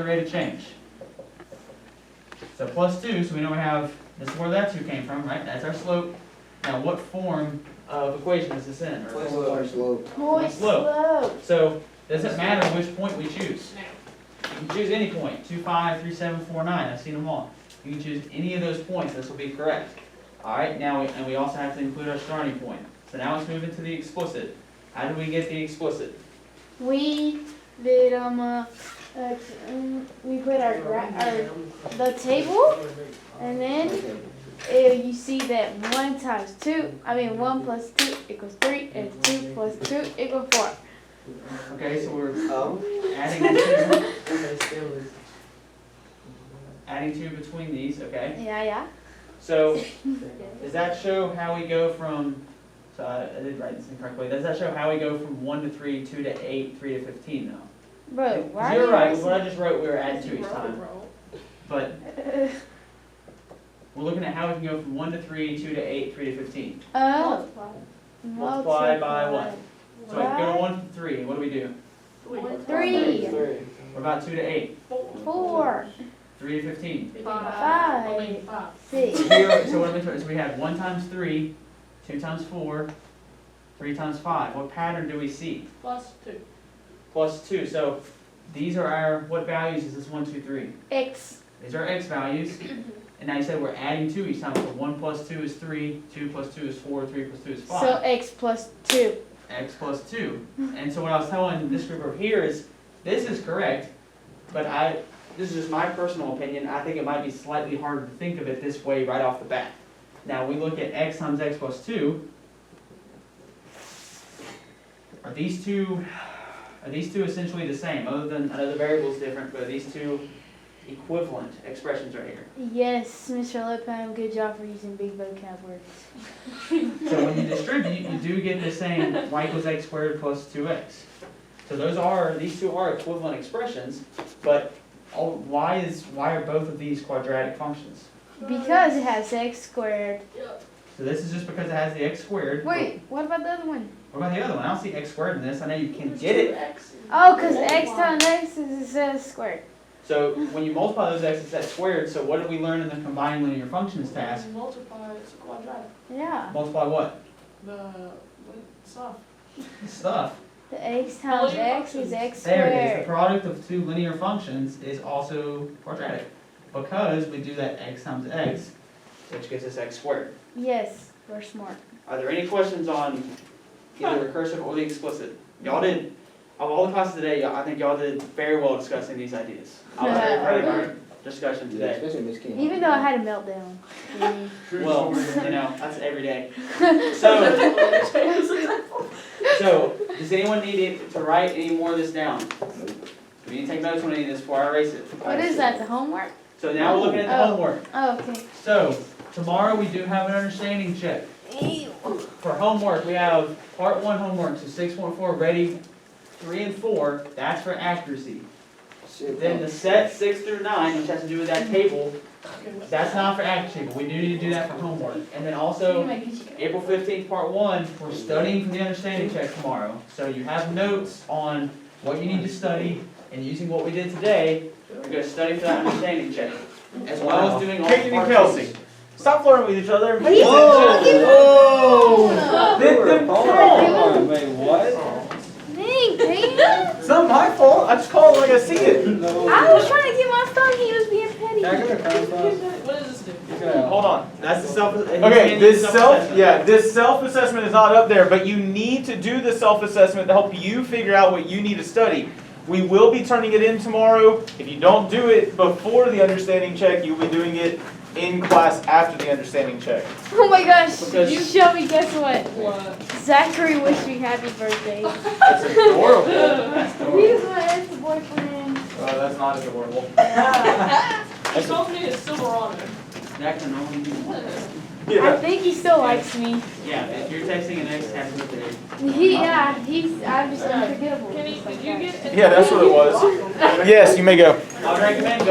linear rate of change. So plus 2, so we know we have, this is where that 2 came from, right? That's our slope. Now what form of equation is this in? Point slope. Point slope. slope. So does it matter which point we choose? You can choose any point, 2, 5, 3, 7, 4, 9, I've seen them all. You can choose any of those points, this will be correct. Alright, now, and we also have to include our starting point. So now let's move into the explicit. How do we get the explicit? We did we put the table, and then you see that 1 plus 2 equals 3, and 2 plus 2 equals 4. Okay, so we're adding 2 between these, okay? Yeah. So does that show how we go from, so I did write this incorrectly, does that show how we go from 1 to 3, 2 to 8, 3 to 15 though? Bro, why You're are you right, what I just wrote we were adding 2 each time. But we're looking at how we can go from 1 to 3, 2 to 8, 3 to 15. Multiply by what? So I can go to 1 to 3, what do we do? 3. What about 2 to 8? 4. 3 to 15? 5. 6. So what so we have 1 times 3, 2 times 4, 3 times 5. What pattern do we see? Plus 2. Plus 2. So these are our, what values is this 1, 2, 3? X. These are x values. And now you said we're adding 2 each time. So 1 plus 2 is 3, 2 plus 2 is 4, 3 plus 2 is 5. So x plus 2. X plus 2. And so what I was telling this group over here is, this is correct, but this is just my personal opinion, I think it might be slightly harder to think of it this way right off the bat. Now we look at x times x plus 2. Are these two essentially the same? Other than, I know the variable is different, but are these two equivalent expressions right here? Yes, Mr. Lipam, good job for using big vocab words. So when you distribute, you do get the same y equals x squared plus 2x. So these two are equivalent expressions, but why are both of these quadratic functions? Because it has x squared. So this is just because it has the x squared. Wait, what about the other one? What about the other one? I don't see x squared in this. I know you can get it. Oh, because x times x is x squared. So when you multiply those x's, that's squared. So what did we learn in the combined linear functions task? Multiply, it's a quadratic. Yeah. Multiply what? The stuff. Stuff. The x times x is x There it is. The squared. product of two linear functions is also quadratic because we do that x times x, which gives us x squared. Yes, we're smart. Are there any questions on either recursive or the explicit? Y'all did, of all the classes today, I think y'all did very well discussing these ideas. I was very proud of our discussion Yeah, today. especially Miss King. Even though I had a meltdown. Well, that's every day. So, does anyone need to write any more of this down? We need to take notes on any of this before I erase it. What is that, the homework? So now we're looking at the homework. Oh, okay. So, tomorrow we do have an understanding check. For homework, we have part 1 homework, so 6.4 ready, 3 and 4, that's for accuracy. Then the set 6 through 9, which has to do with that table, that's not for accuracy, but we do need to do that for homework. And then also, April 15th, part 1, we're studying for the understanding check tomorrow. So you have notes on what you need to study, and using what we did today, we're going to study for that understanding check. As well as doing all Peyton the and part Kelsey, twos. stop flirting with each other. Whoa! Then Wait, what? Dang, Peyton. it's not my fault. I just call it like I see it. I was trying to get my phone, he was being petty. What does this do? Hold on. That's the self. Okay, this self-assessment is not up there, but you need to do the self-assessment to help you figure out what you need to study. We will be turning it in tomorrow. If you don't do it before the understanding check, you'll be doing it in class after the understanding check. Oh my gosh, Because- you showed me, guess what? What? Zachary wished me happy birthday. That's adorable. That's He adorable. was my ex-boyfriend. That's not adorable. He told me it's Silverado. That can only be one. I Yeah. think he still likes me. Yeah, if you're texting an ex happy birthday. I'm just unforgettable. Kenny, did you get? Yeah, that's what it was. Yes, you may go. I would recommend going